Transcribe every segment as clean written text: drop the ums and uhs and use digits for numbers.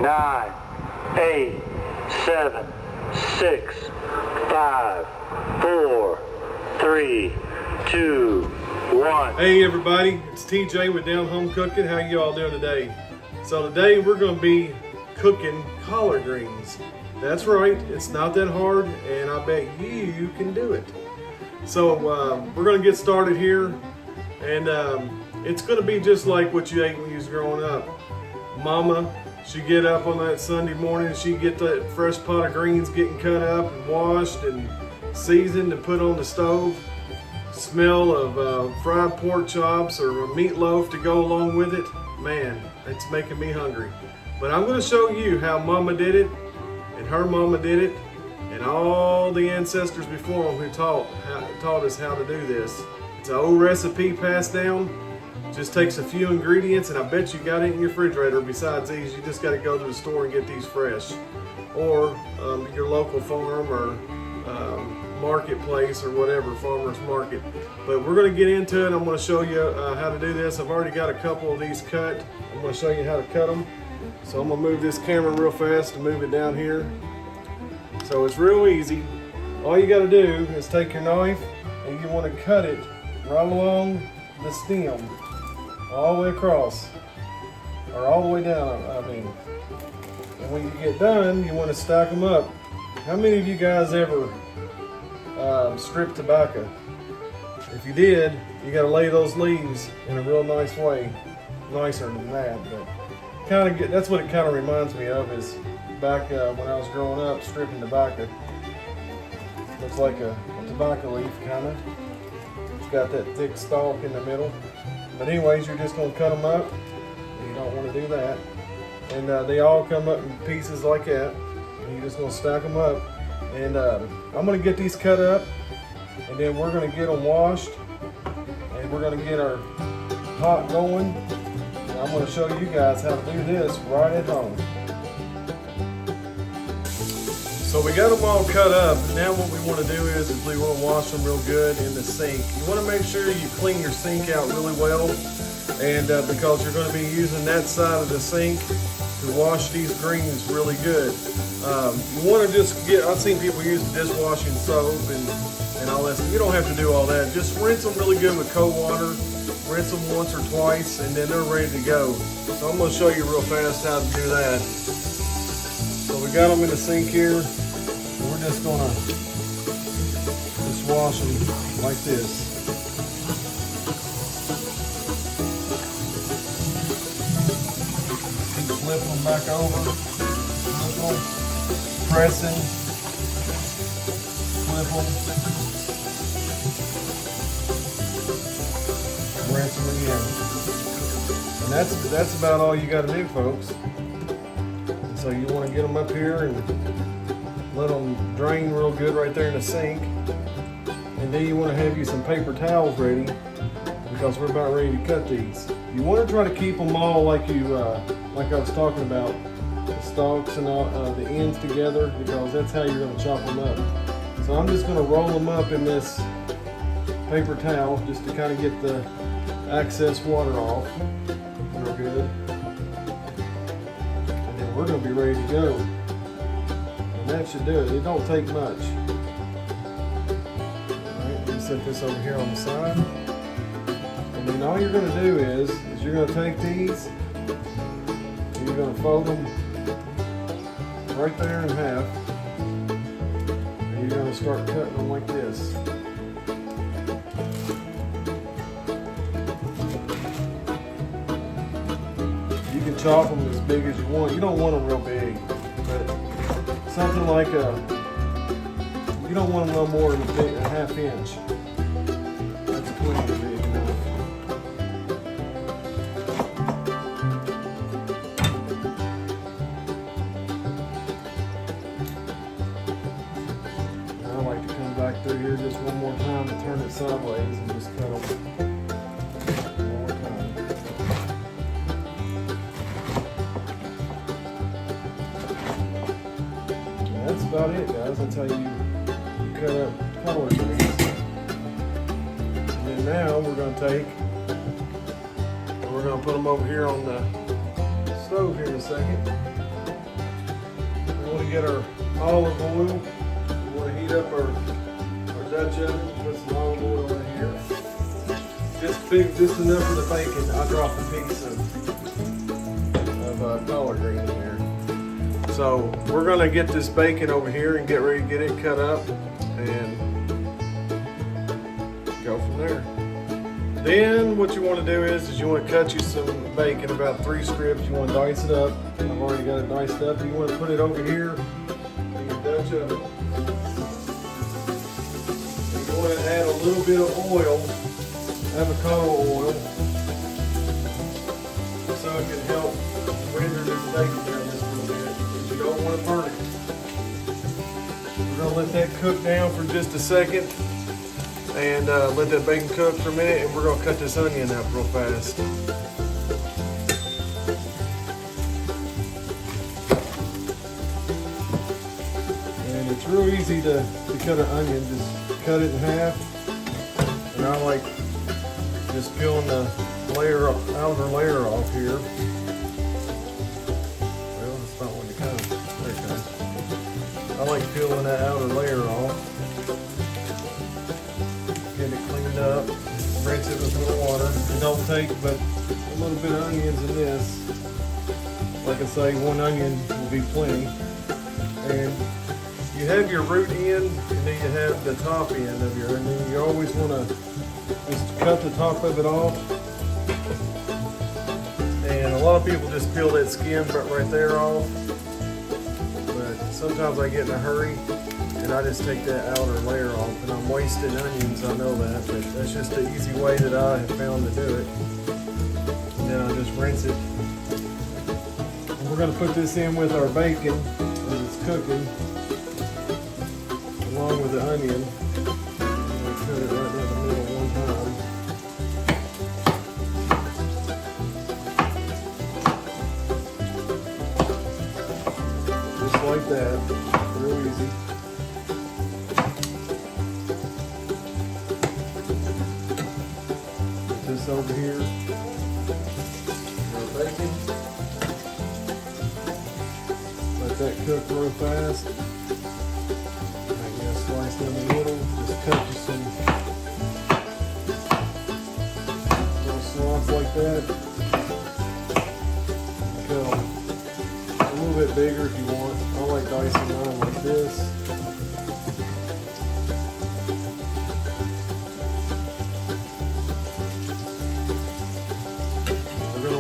9, 8, 7, 6, 5, 4, 3, 2, 1. Hey everybody, it's TJ with Down Home Cooking. How you all doing today? So today we're going to be cooking collard greens. That's right, it's not that hard, and I bet you can do it. So we're going to get started here, and it's going to be just like what you ate when you was growing up. Mama, she'd get up on that Sunday morning, she'd get that fresh pot of greens getting cut up and washed and seasoned and put on the stove. Smell of fried pork chops or a meatloaf to go along with it. Man, it's making me hungry. But I'm going to show you how Mama did it, and her mama did it, and all the ancestors before them who taught us how to do this. It's an old recipe passed down. Just takes a few ingredients, and I bet you got it in your refrigerator. Besides these, you just got to go to the store and get these fresh, or your local farm or marketplace or whatever, farmer's market. But we're going to get into it. I'm going to show you how to do this. I've already got a couple of these cut. I'm going to show you how to cut them. So I'm going to move this camera real fast and move it down here. So it's real easy. All you got to do is take your knife and you want to cut it right along the stem, all the way across, or all the way down, I mean. And when you get done, you want to stack them up. How many of you guys ever strip tobacco? If you did, you got to lay those leaves in a real nice way, nicer than that. But that's what it kind of reminds me of, is back when I was growing up stripping tobacco. Looks like a tobacco leaf, kind of. It's got that thick stalk in the middle. But anyways, you're just going to cut them up. You don't want to do that. And they all come up in pieces like that. And you're just going to stack them up. And I'm going to get these cut up. And then we're going to get them washed. And we're going to get our pot going. And I'm going to show you guys how to do this right at home. So we got them all cut up. Now what we want to do is we want to wash them real good in the sink. You want to make sure you clean your sink out really well. And because you're going to be using that side of the sink to wash these greens really good. You want to just I've seen people use dishwashing soap and all that. You don't have to do all that. Just rinse them really good with cold water. Rinse them once or twice, and then they're ready to go. So I'm going to show you real fast how to do that. So we got them in the sink here. We're just going to wash them like this. Flip them back over, flip them, pressing, flip them, rinse them again. And that's about all you got to do, folks. And so you want to get them up here and let them drain real good right there in the sink. And then you want to have you some paper towels ready, because we're about ready to cut these. You want to try to keep them all like I was talking about, the stalks and all the ends together, because that's how you're going to chop them up. So I'm just going to roll them up in this paper towel just to kind of get the excess water off real good. And then we're going to be ready to go. And that should do it. It don't take much. Alright, let me set this over here on the side. And then all you're going to do is you're going to take these, and you're going to fold them right there in half, and you're going to start cutting them like this. You can chop them as big as you want. You don't want them real big, but something like you don't want them no more than a half inch. That's plenty big enough. Back through here just one more time and turn it sideways and just cut them one more time. And that's about it, guys. That's how you cut up collard greens. And then now we're going to take and we're going to put them over here on the stove here in a second. to get our olive oil. We want to heat up our Dutch oven. Put some olive oil in here. Just enough for the bacon. I'll drop a piece of collard green in here. So we're going to get this bacon over here and get ready to get it cut up and go from there. Then what you want to do is you want to cut you some bacon, about 3 strips. You want to dice it up. I've already got it diced up. You want to put it over here in your Dutch oven. And you want to add a little bit of oil, avocado oil, so it can help render this bacon down just a little bit. But you don't want to burn it. We're going to let that cook down for just a second. And let that bacon cook for a minute, and we're going to cut this onion up real fast. And it's real easy to cut an onion. Just cut it in half. And I like just peeling the outer layer off here. Well, it's not when it comes. There it comes. I like peeling that outer layer off. Get it cleaned up, rinse it with a little water. It don't take but a little bit of onions in this. Like I say, 1 onion will be plenty. And you have your root end, and then you have the top end of your onion. You always want to just cut the top of it off. And a lot of people just peel that skin right there off. But sometimes I get in a hurry, and I just take that outer layer off, and I'm wasting onions, I know that, but that's just the easy way that I have found to do it. And then I just rinse it. And we're going to put this in with our bacon as it's cooking, along with the onion. I'm going to cut it right down the middle one time. Just like that, real easy. This over here, our bacon. Let that cook real fast. I'm gonna slice down the middle. Just cut you some little slots like that. Cut them a little bit bigger if you want. I like dicing mine like this.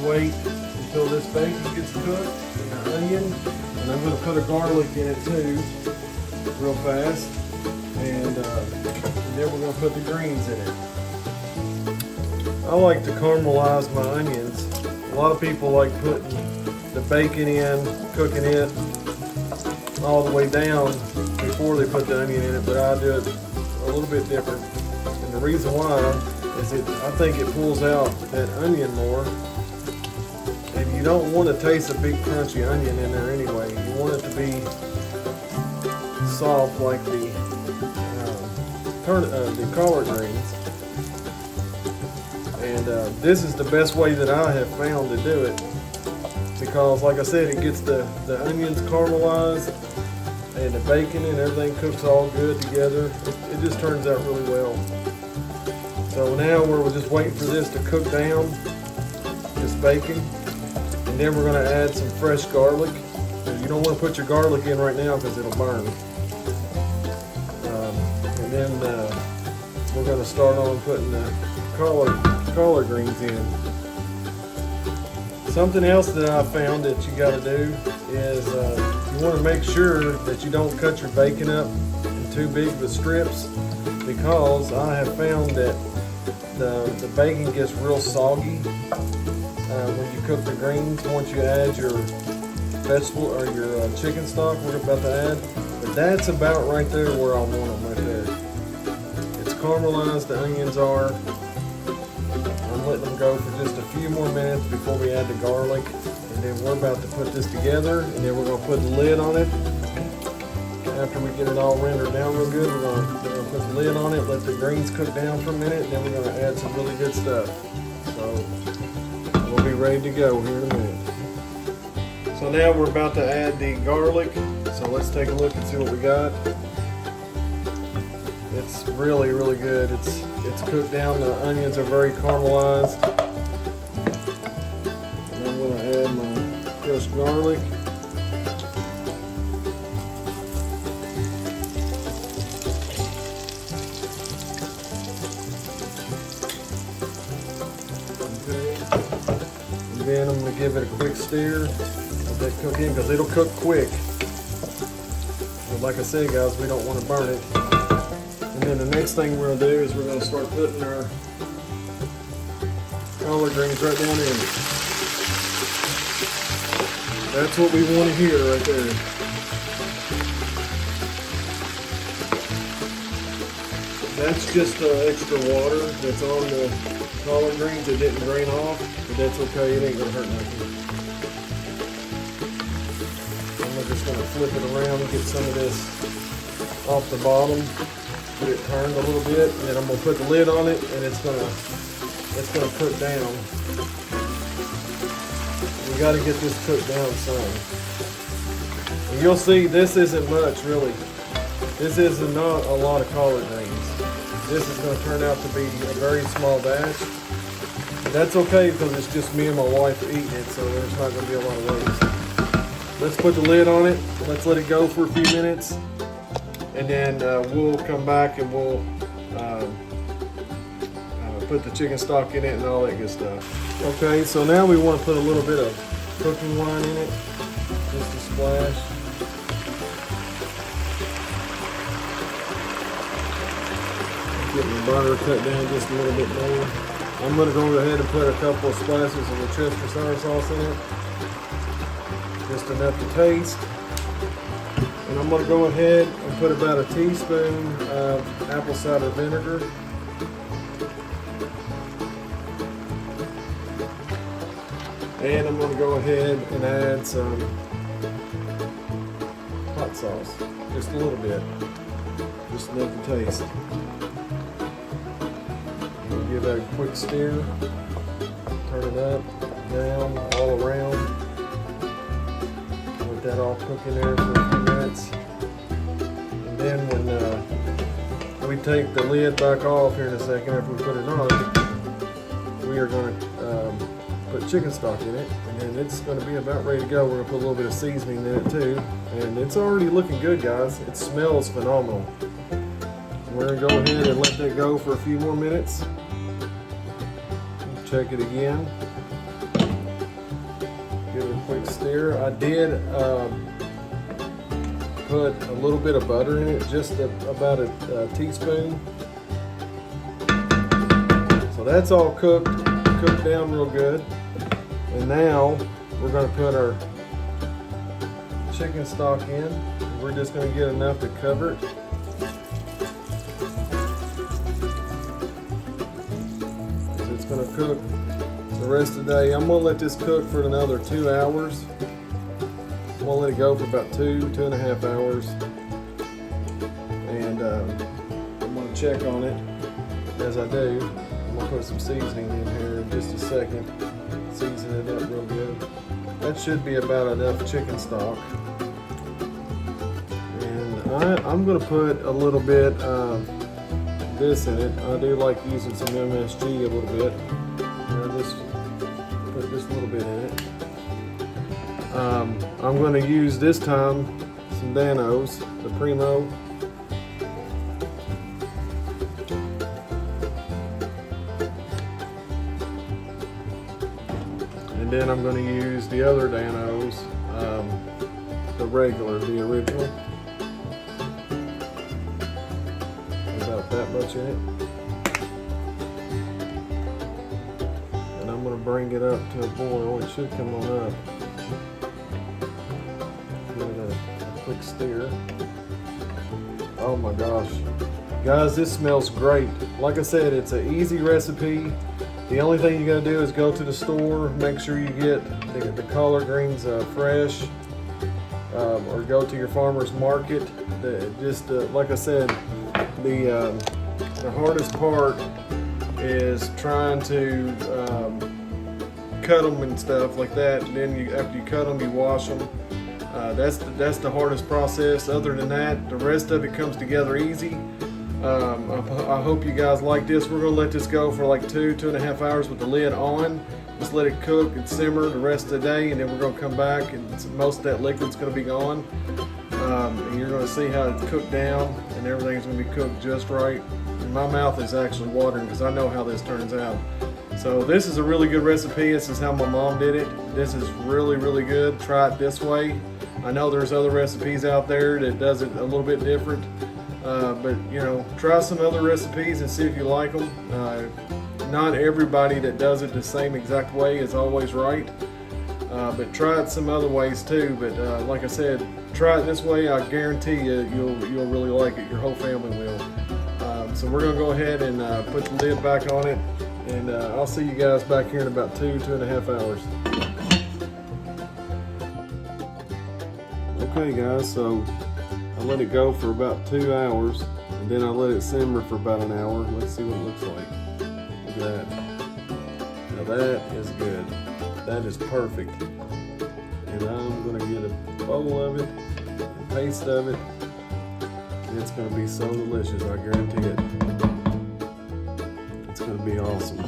Wait until this bacon gets cooked and the onion, and I'm going to put a garlic in it too real fast, and then we're going to put the greens in it. I like to caramelize my onions. A lot of people like putting the bacon in, cooking it all the way down before they put the onion in it, but I do it a little bit different, and the reason why is I think it pulls out that onion more. And you don't want to taste a big crunchy onion in there anyway. You want it to be soft like the collard greens. And this is the best way that I have found to do it, because like I said, it gets the onions caramelized and the bacon and everything cooks all good together. It just turns out really well. So now we're just waiting for this to cook down, this bacon. And then we're going to add some fresh garlic. You don't want to put your garlic in right now because it'll burn. And then we're going to start on putting the collard greens in. Something else that I found that you got to do is you want to make sure that you don't cut your bacon up in too big of strips, because I have found that the bacon gets real soggy when you cook the greens once you add your vegetable or your chicken stock we're about to add. But that's about right there where I want them, right there. It's caramelized, the onions are. I'm letting them go for just a few more minutes before we add the garlic. And then we're about to put this together, and then we're going to put the lid on it. After we get it all rendered down real good, we're going to put the lid on it, let the greens cook down for a minute, and then we're going to add some really good stuff. So we'll be ready to go here in a minute. So now we're about to add the garlic. So let's take a look and see what we got. It's really, really good. It's cooked down. The onions are very caramelized. And I'm gonna add my crushed garlic. Okay. And then I'm gonna give it a quick stir. Let that cook in because it'll cook quick. But like I said, guys, we don't want to burn it. And then the next thing we're going to do is we're going to start putting our collard greens right down in it. That's what we want to hear right there. That's just extra water that's on the collard greens that didn't drain off, but that's okay, it ain't going to hurt nothing. I'm just going to flip it around and get some of this off the bottom. Get it turned a little bit, and then I'm gonna put the lid on it, and it's gonna cook down. We got to get this cooked down some. And you'll see this isn't much really. This is not a lot of collard greens. This is going to turn out to be a very small batch. But that's okay because it's just me and my wife eating it, so there's not going to be a lot of waste. Let's put the lid on it. Let's let it go for a few minutes. And then we'll come back and we'll put the chicken stock in it and all that good stuff. Okay, so now we want to put a little bit of cooking wine in it, just a splash. Getting the butter cut down just a little bit more. I'm going to go ahead and put a couple of splashes of the Worcestershire sauce in it, just enough to taste. And I'm going to go ahead and put about a teaspoon of apple cider vinegar. And I'm going to go ahead and add some hot sauce, just a little bit, just enough to taste. I'm going to give that a quick stir, turn it up, down, all around. Let that all cook in there for a few minutes. And then when we take the lid back off here in a second after we put it on, we are going to put chicken stock in it, and then it's going to be about ready to go. We're going to put a little bit of seasoning in it too, and it's already looking good, guys. It smells phenomenal. We're going to go ahead and let that go for a few more minutes. Check it again. Give it a quick stir. I did put a little bit of butter in it, just about a teaspoon. So that's all cooked down real good. And now we're going to put our chicken stock in. We're just going to get enough to cover it. It's going to cook the rest of the day. I'm going to let this cook for another 2 hours. I'm going to let it go for about 2.5 hours. And I'm going to check on it as I do. I'm going to put some seasoning in here in just a second. Season it up real good. That should be about enough chicken stock. And I'm going to put a little bit of this in it. I do like using some MSG a little bit. I'll just put just a little bit in it. I'm going to use this time some Danos, the Primo. And then I'm going to use the other Danos, the regular, the original. About that much in it. And I'm going to bring it up to a boil. It should come on up. Give it a quick stir. Oh my gosh. Guys, this smells great. Like I said, it's an easy recipe. The only thing you gotta do is go to the store, make sure you get the collard greens fresh, or go to your farmer's market. Like I said, the hardest part is trying to cut them and stuff like that. And then after you cut them, you wash them. That's the hardest process. Other than that, the rest of it comes together easy. I hope you guys like this. We're gonna let this go for like 2.5 hours with the lid on. Just let it cook and simmer the rest of the day, and then we're gonna come back and most of that liquid's gonna be gone. And you're gonna see how it's cooked down, and everything's gonna be cooked just right. And my mouth is actually watering because I know how this turns out. So this is a really good recipe. This is how my mom did it. This is really, really good. Try it this way. I know there's other recipes out there that does it a little bit different. But you know, try some other recipes and see if you like them. Not everybody that does it the same exact way is always right. But try it some other ways too. But like I said, try it this way. I guarantee you'll really like it. Your whole family will. So we're gonna go ahead and put the lid back on it, and I'll see you guys back here in about 2.5 hours. Okay guys, so I let it go for about 2 hours, and then I let it simmer for about an hour. Let's see what it looks like. Look at that. Now that is good. That is perfect. And I'm gonna get a bowl of it, a taste of it. And it's gonna be so delicious, I guarantee it. It's gonna be awesome.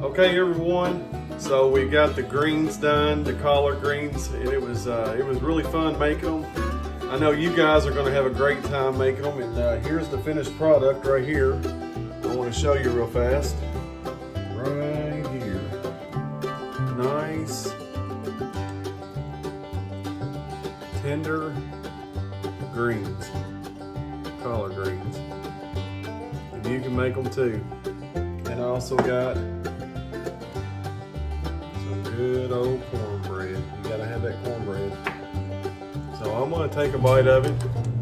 Okay everyone, so we got the greens done, the collard greens, and it was really fun making them. I know you guys are gonna have a great time making them, and here's the finished product right here. I wanna show you real fast. Right here. Nice, tender greens, collard greens. And you can make them too. And I also got some good old cornbread. You gotta have that cornbread. So I'm gonna take a bite of it,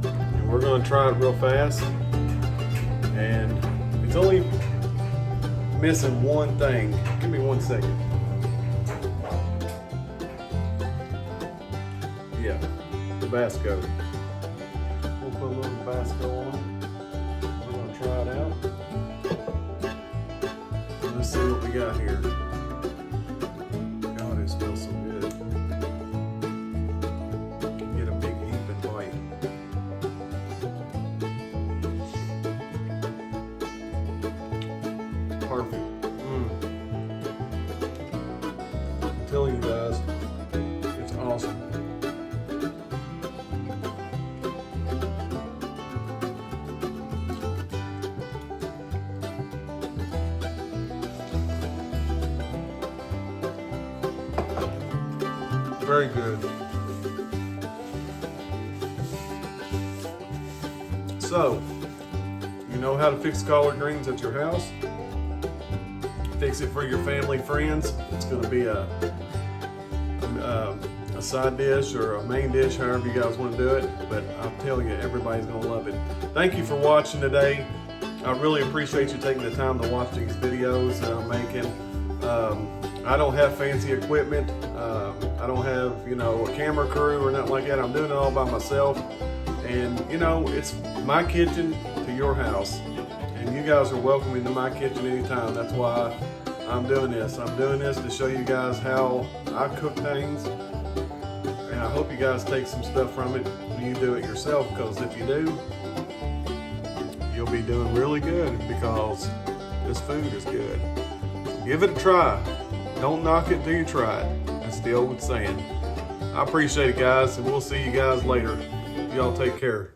and we're gonna try it real fast. And it's only missing one thing. Give me 1 second. Yeah, Tabasco. We'll put a little Tabasco on. We're gonna try it out. Let's see what we got here. God, it smells so good. Get a big heaping bite. Perfect. I'm telling you guys, it's awesome. Very good. So, you know how to fix collard greens at your house? Fix it for your family, friends. It's going to be a side dish or a main dish, however you guys want to do it. But I'll tell you, everybody's going to love it. Thank you for watching today. I really appreciate you taking the time to watch these videos that I'm making. I don't have fancy equipment. I don't have, you know, a camera crew or nothing like that. I'm doing it all by myself. And, you know, it's my kitchen to your house. And you guys are welcome into my kitchen anytime. That's why I'm doing this. I'm doing this to show you guys how I cook things. And I hope you guys take some stuff from it when you do it yourself, because if you do, you'll be doing really good, because this food is good. Give it a try. Don't knock it till you try it. That's the old saying. I appreciate it, guys, and we'll see you guys later. Y'all take care.